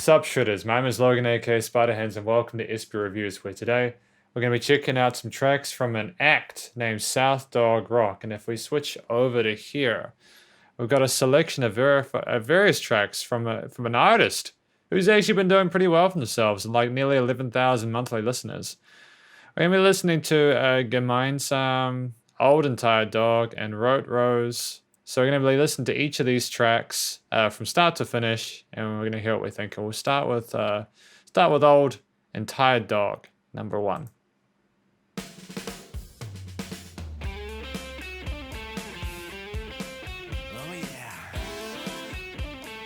Sup shredders, my name is Logan aka Spiderhands and welcome to SB Reviews, where today we're going to be checking out some tracks from an act named SOUTHDOGROCK. And if we switch over to here, we've got a selection of various tracks from an artist who's actually been doing pretty well for themselves and like nearly 11,000 monthly listeners. We're going to be listening to Gemeinsam, Old and Tired Dog, and Rote Rose. So we're going to be listening to each of these tracks from start to finish, and we're going to hear what we think. And we'll start with Old and Tired Dog, number 1.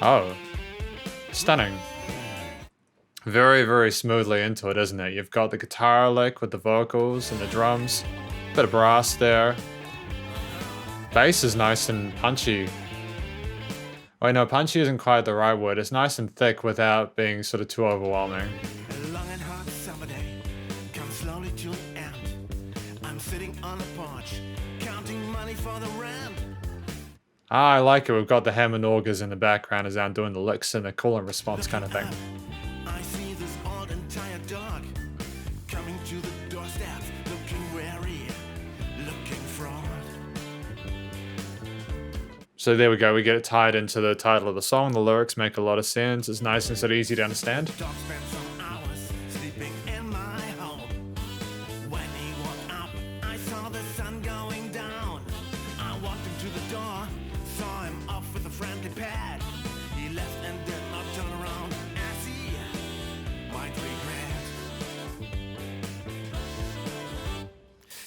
Oh, stunning. Very, very smoothly into it, isn't it? You've got the guitar lick with the vocals and the drums. Bit of brass there. Bass is nice and punchy. Wait, no, punchy isn't quite the right word. It's nice and thick without being sort of too overwhelming. A long and hot summer day comes slowly to an end. I'm sitting on a porch, counting money for the rent. I like it. We've got the Hammond organs in the background as I'm doing the licks and the call and response kind of thing. I see this old and tired dog coming to the doorstep, looking wary, looking fraud. So there we go. We get it tied into the title of the song. The lyrics make a lot of sense. It's nice and sort of easy to understand. The dog spent some hours sleeping in my home. When he woke up, I saw the sun going down. I walked him to the door, saw him off with a friendly pad. He left and did not turn around as he might regret.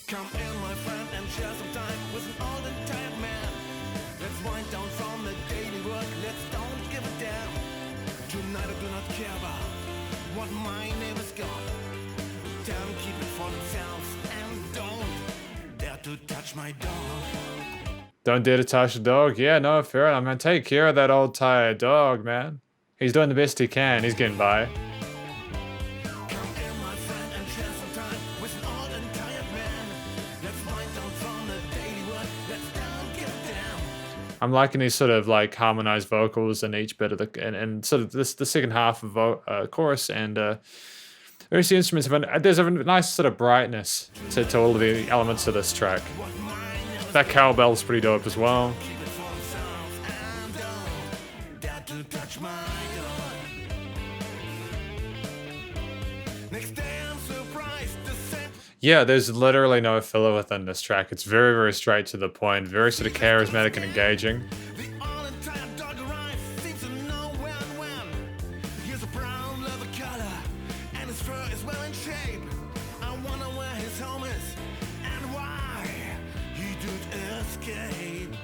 Come in, my friend, and share some time with an old and tired man. Let's wind down from the daily work, let's don't give a damn. Tonight I do not care about what my neighbors got. Tell them keep it for themselves and don't dare to touch my dog. Don't dare to touch the dog. Yeah, no, fair enough. I'm going to take care of that old tired dog, man. He's doing the best he can. He's getting by. Come in, my friend, and share some time with an old and tired man. Let's wind down from the daily work, let's don't give a damn. I'm liking these sort of like harmonized vocals in each bit of the and sort of the second half of chorus and various instruments. There's a nice sort of brightness to all of the elements of this track. That cowbell's pretty dope as well. Keep it for themselves and don't dare to touch my dog. Next day I'm surprised to send. Yeah, there's literally no filler within this track. It's very, very straight to the point, very sort of charismatic and engaging. The old and tired dog arrives, seems to know where and when. Here's a brown leather color, and his fur is well in shape. I wonder where his home is, and why he did escape.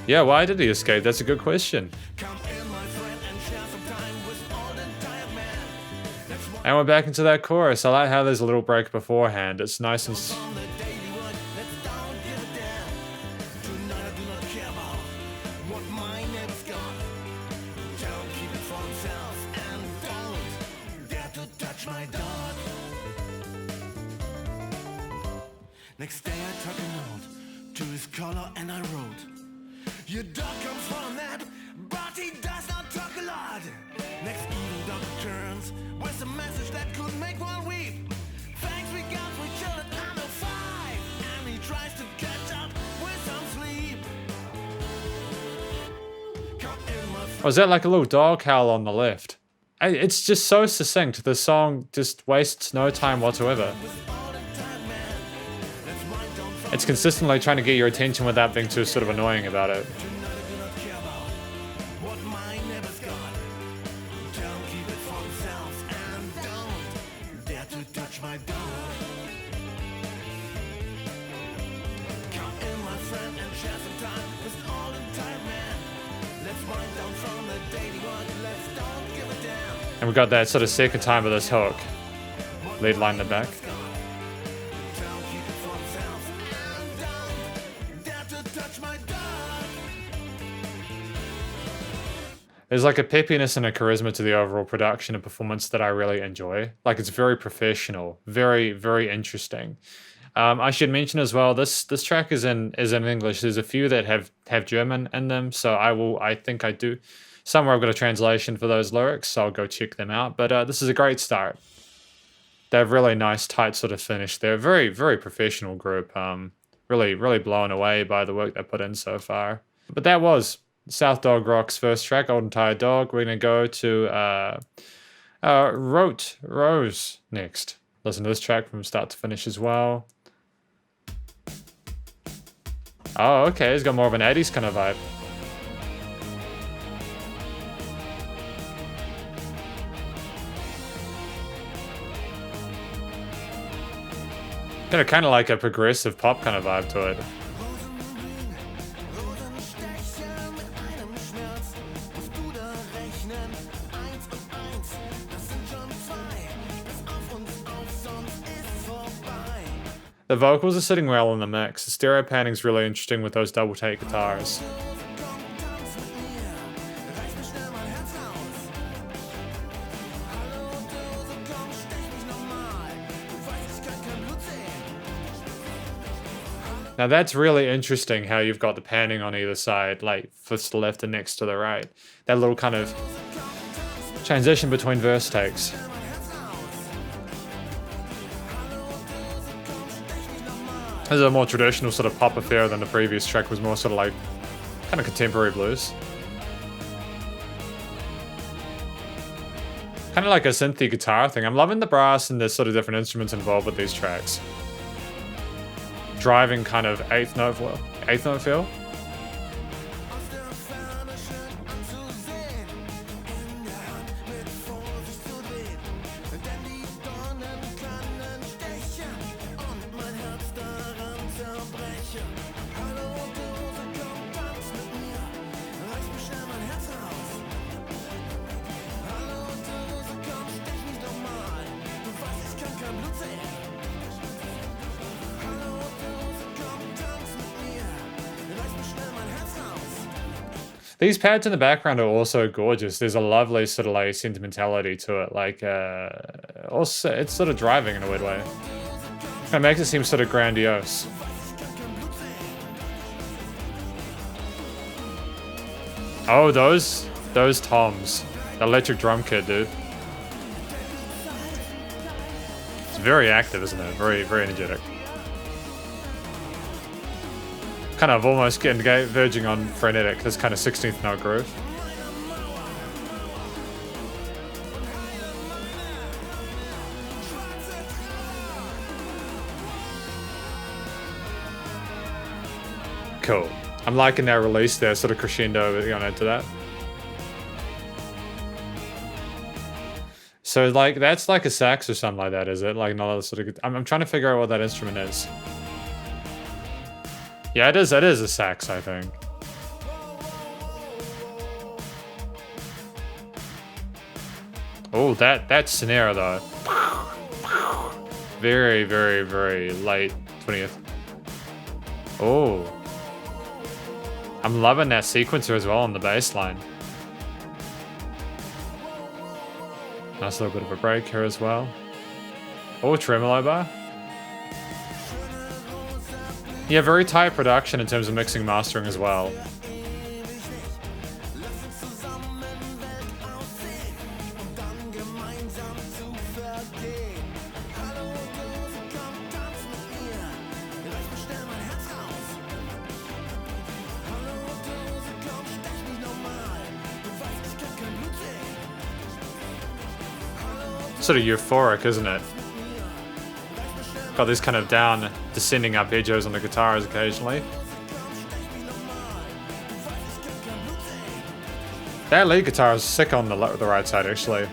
Yeah, why did he escape? That's a good question. Come in, my friend, and share some time with old and tired man. Let's walk And we're back into that chorus. I like how there's a little break beforehand. It's nice and... on the daily work, let's don't give a damn. Tonight I do not care about what my neighbors got. Tell them keep it for themselves and don't dare to touch my dog. Next day I took a note to his collar and I wrote, your dog comes for a nap, but he does not talk a lot. Next evening dog returns with a message that could make one weep. Thanks we got for each other under 5, and he tries to catch up with some sleep. Come in, my friend. Was that like a little dog howl on the left? It's just so succinct. The song just wastes no time whatsoever. It's consistently trying to get your attention without being too sort of annoying about it. Tonight I do not care about what my neighbors got. Tell them keep it for themselves and don't dare to touch my dog. Come in, my friend, and share some time with an old and tired man. Let's wind down from the daily work, let's don't give a damn. And we got that sort of second time of this hook. Lead line in the back. Tell them keep it for themselves and don't dare to touch my dog. There's like a peppiness and a charisma to the overall production and performance that I really enjoy. Like it's very professional, very, very interesting. I should mention as well, this track is in English. There's a few that have German in them, so I think I do Somewhere I've got a translation for those lyrics, so I'll go check them out. But this is a great start. They have really nice, tight sort of finish. They're a very, very professional group. Really, really blown away by the work they put in so far. But that was South Dog Rock's first track, Old and Tired Dog. We're going to go to Rote Rose next. Listen to this track from start to finish as well. Oh, okay, it's got more of an 80s kind of vibe. Kind of like a progressive pop kind of vibe to it. The vocals are sitting well in the mix. The stereo panning is really interesting with those double take guitars. Now that's really interesting how you've got the panning on either side, like first to the left and next to the right. That little kind of transition between verse takes. This is a more traditional sort of pop affair than the previous track was more sort of like kind of contemporary blues. Kind of like a synthy guitar thing. I'm loving the brass and the sort of different instruments involved with these tracks. Driving kind of eighth note feel. These pads in the background are also gorgeous. There's a lovely sort of like sentimentality to it. Like, also, it's sort of driving in a weird way. It makes it seem sort of grandiose. Oh, those toms. The electric drum kit, dude. It's very active, isn't it? Very, very energetic. Kind of almost verging on frenetic, this kind of 16th note groove. Cool. I'm liking that release there, sort of crescendo going into that. So like that's like a sax or something like that, is it? Like another sort of. I'm trying to figure out what that instrument is. Yeah, it is a sax, I think. Oh, that snare though. Very, very, very late 20th. Oh. I'm loving that sequencer as well on the bass line. Nice little bit of a break here as well. Oh, tremolo bar. Yeah, very tight production in terms of mixing and mastering as well. Sort of euphoric, isn't it? Got this kind of down, descending arpeggios on the guitars occasionally. That lead guitar is sick on the right side, actually.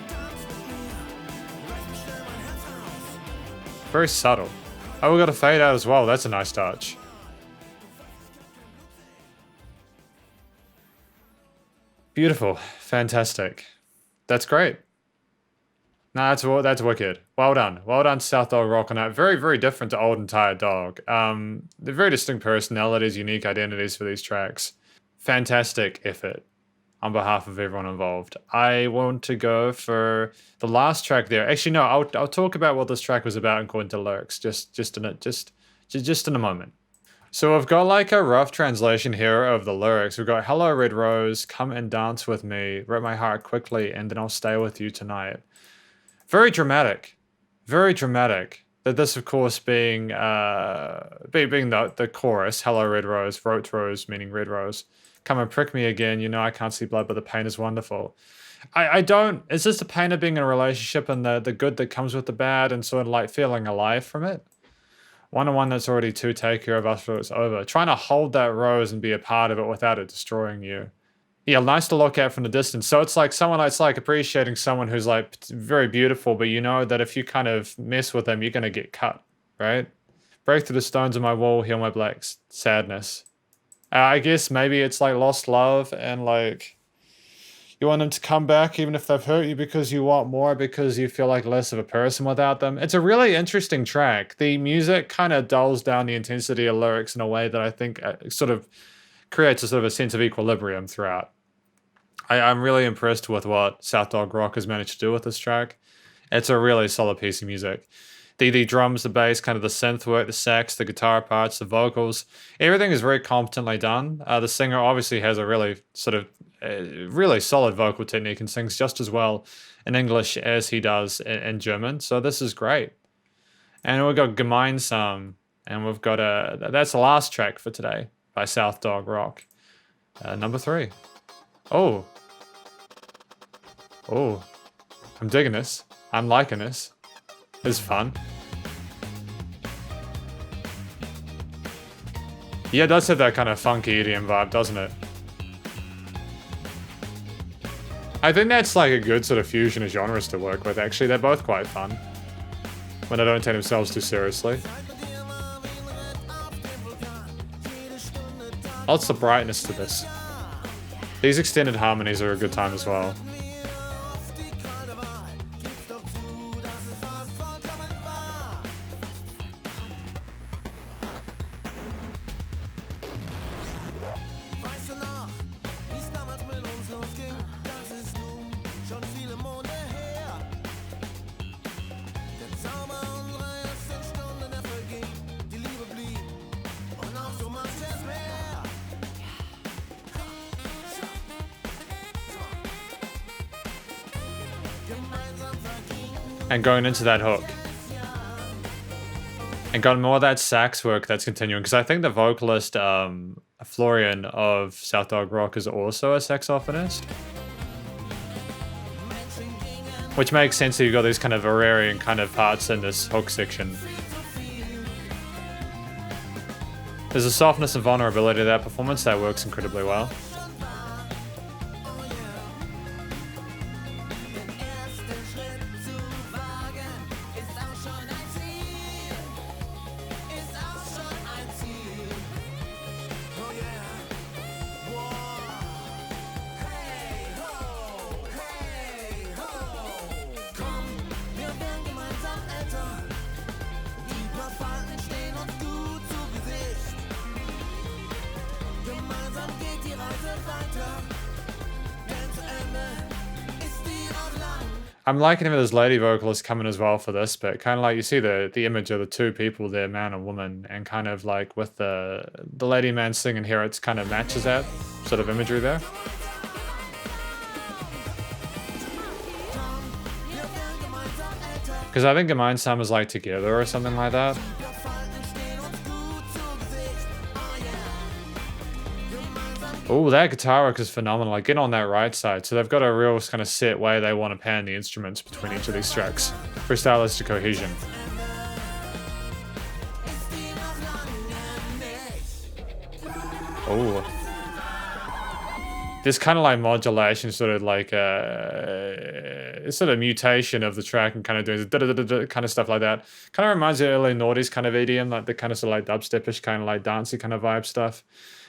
Very subtle. Oh, we got a fade out as well. That's a nice touch. Beautiful. Fantastic. That's great. No, that's wicked. Well done. Well done, South Dog Rock on that. Very, very different to Old and Tired Dog. They're very distinct personalities, unique identities for these tracks. Fantastic effort on behalf of everyone involved. I want to go for the last track there. Actually, no, I'll talk about what this track was about and go into lyrics just in a moment. So we've got like a rough translation here of the lyrics. We've got "Hello, Red Rose, come and dance with me, rip my heart quickly, and then I'll stay with you tonight." Very dramatic, very dramatic. That this, of course, being being the chorus. "Hello, Red Rose, Rote Rose," meaning red rose. "Come and prick me again. You know I can't see blood, but the pain is wonderful." I don't. It's just the pain of being in a relationship and the good that comes with the bad, and sort of like feeling alive from it. One that's already to take care of after it's over. Trying to hold that rose and be a part of it without it destroying you. Yeah, nice to look at from the distance. So it's like someone, it's like appreciating someone who's like very beautiful, but you know that if you kind of mess with them, you're going to get cut, right? "Break through the stones of my wall, heal my black sadness." I guess maybe it's like lost love and like you want them to come back even if they've hurt you because you want more, because you feel like less of a person without them. It's a really interesting track. The music kind of dulls down the intensity of lyrics in a way that I think sort of creates a sort of a sense of equilibrium throughout. I'm really impressed with what SOUTHDOGROCK has managed to do with this track. It's a really solid piece of music. The drums, the bass, kind of the synth work, the sax, the guitar parts, the vocals, everything is very competently done. The singer obviously has a really sort of really solid vocal technique and sings just as well in English as he does in German. So this is great. And we've got Gemeinsam, and we've got that's the last track for today by SOUTHDOGROCK. Number 3. Oh, I'm digging this. I'm liking this. It's fun. Yeah, it does have that kind of funky EDM vibe, doesn't it? I think that's like a good sort of fusion of genres to work with, actually. They're both quite fun when they don't take themselves too seriously. Lots of brightness to this. These extended harmonies are a good time as well. And going into that hook. And got more of that sax work that's continuing. Because I think the vocalist, Florian of SOUTHDOGROCK, is also a saxophonist. Which makes sense that you've got these kind of Aurarian kind of parts in this hook section. There's a softness and vulnerability to that performance that works incredibly well. I'm liking him as lady vocalist coming as well for this bit. Kind of like you see the image of the two people there, man and woman, and kind of like with the lady man singing here, it's kind of matches that sort of imagery there. Because I think Gemeinsam is like together or something like that. Oh, that guitar work is phenomenal. Like, get on that right side. So they've got a real kind of set way they want to pan the instruments between each of these tracks for stylistic cohesion. Oh. This kind of like modulation, sort of like sort of mutation of the track and kind of doing kind of stuff like that. Kind of reminds me of early noughties kind of EDM, like the kind of sort of like dubstepish kind of like dancey kind of vibe stuff.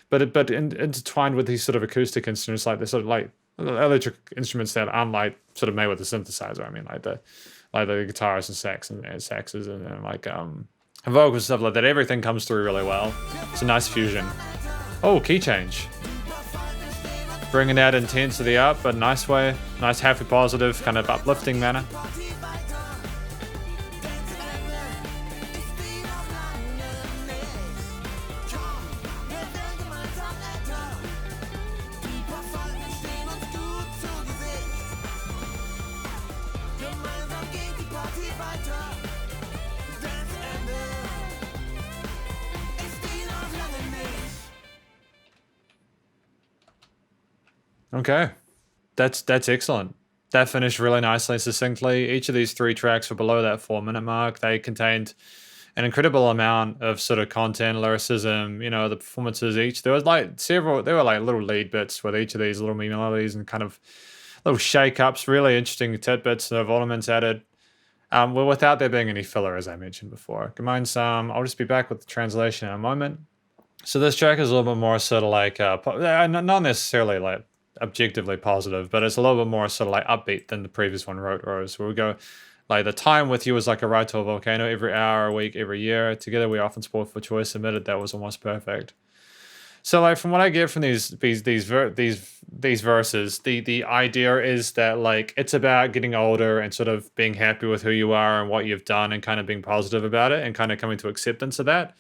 But intertwined with these sort of acoustic instruments, like the sort of like electric instruments that aren't like sort of made with the synthesizer. I mean, like the guitars and saxes and like vocals and stuff like that. Everything comes through really well. It's a nice fusion. Oh, key change. Bringing that intensity up, but nice way. Nice, happy, positive, kind of uplifting manner. zieh weiter, Dance Ende. Ist die noch lange nicht. Okay, that's excellent. That finished really nicely and succinctly. Each of these 3 tracks were below that 4-minute mark. They contained an incredible amount of sort of content, lyricism, the performances each. There was like several, there were like little lead bits with each of these little melodies and kind of little shake-ups, really interesting tidbits of elements added. Well, without there being any filler, as I mentioned before. Gemeinsam, I'll just be back with the translation in a moment. So this track is a little bit more sort of like, not necessarily like objectively positive, but it's a little bit more sort of like upbeat than the previous one, Rote Rose, where we go, like, the time with you is like a ride to a volcano every hour, a week, every year. Together we often sport for choice. Admitted that was almost perfect. So, like, from what I get from these verses, the idea is that, like, it's about getting older and sort of being happy with who you are and what you've done and kind of being positive about it and kind of coming to acceptance of that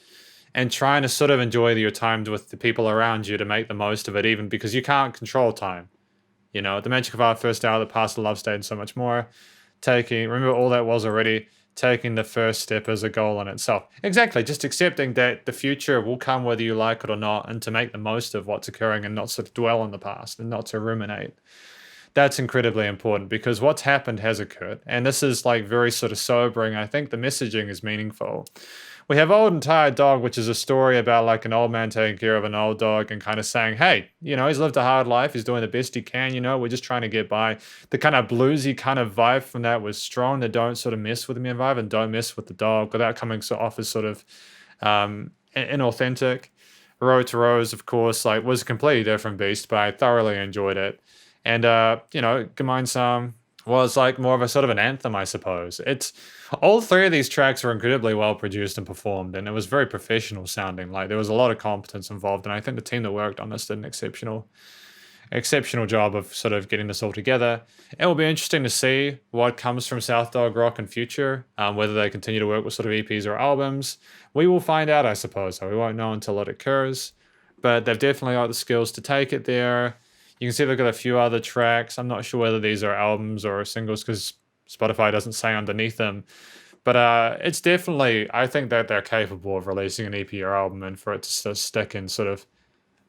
and trying to sort of enjoy your time with the people around you to make the most of it, even because you can't control time. The magic of our first hour, the past, the love state, and so much more. Remember all that was already, taking the first step as a goal in itself. Exactly, just accepting that the future will come whether you like it or not, and to make the most of what's occurring and not sort of dwell on the past and not to ruminate. That's incredibly important because what's happened has occurred. And this is like very sort of sobering. I think the messaging is meaningful. We have Old and Tired Dog, which is a story about like an old man taking care of an old dog and kind of saying, hey, he's lived a hard life. He's doing the best he can. We're just trying to get by. The kind of bluesy kind of vibe from that was strong. They don't sort of mess with the man vibe and don't mess with the dog without coming off as sort of inauthentic. Rote Rose, of course, like was a completely different beast, but I thoroughly enjoyed it. And, Gemeinsam was like more of a sort of an anthem, I suppose. All 3 of these tracks were incredibly well produced and performed, and it was very professional sounding. Like there was a lot of competence involved, and I think the team that worked on this did an exceptional job of sort of getting this all together. It will be interesting to see what comes from SOUTHDOGROCK in future, whether they continue to work with sort of EPs or albums. We will find out, I suppose. So we won't know until it occurs, but they've definitely got the skills to take it there. You can see they've got a few other tracks. I'm not sure whether these are albums or singles because Spotify doesn't say underneath them. But it's definitely, I think that they're capable of releasing an EP or album and for it to stick and sort of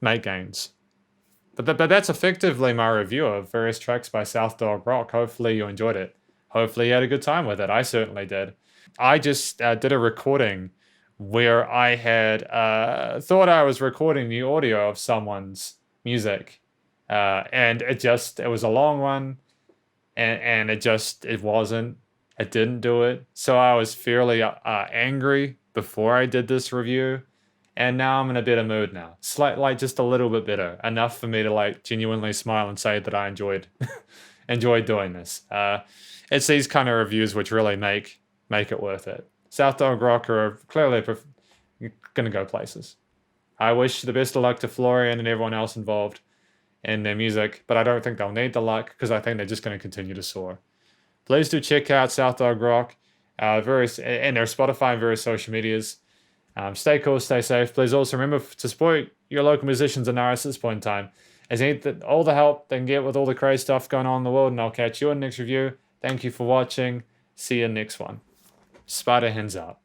make gains. But that's effectively my review of various tracks by SOUTHDOGROCK. Hopefully you enjoyed it. Hopefully you had a good time with it. I certainly did. I just did a recording where I had thought I was recording the audio of someone's music. And it was a long one and it wasn't. It didn't do it. So I was fairly angry before I did this review. And now I'm in a better mood now. Like just a little bit better. Enough for me to like genuinely smile and say that I enjoyed doing this. It's these kind of reviews which really make it worth it. SOUTHDOGROCK are clearly going to go places. I wish the best of luck to Florian and everyone else involved in their music, but I don't think they'll need the luck because I think they're just going to continue to soar. Please do check out SOUTHDOGROCK, and their Spotify and various social medias. Stay cool, stay safe. Please also remember to support your local musicians and artists at this point in time, as they need all the help they can get with all the crazy stuff going on in the world, and I'll catch you in the next review. Thank you for watching. See you next one. Spider hands out.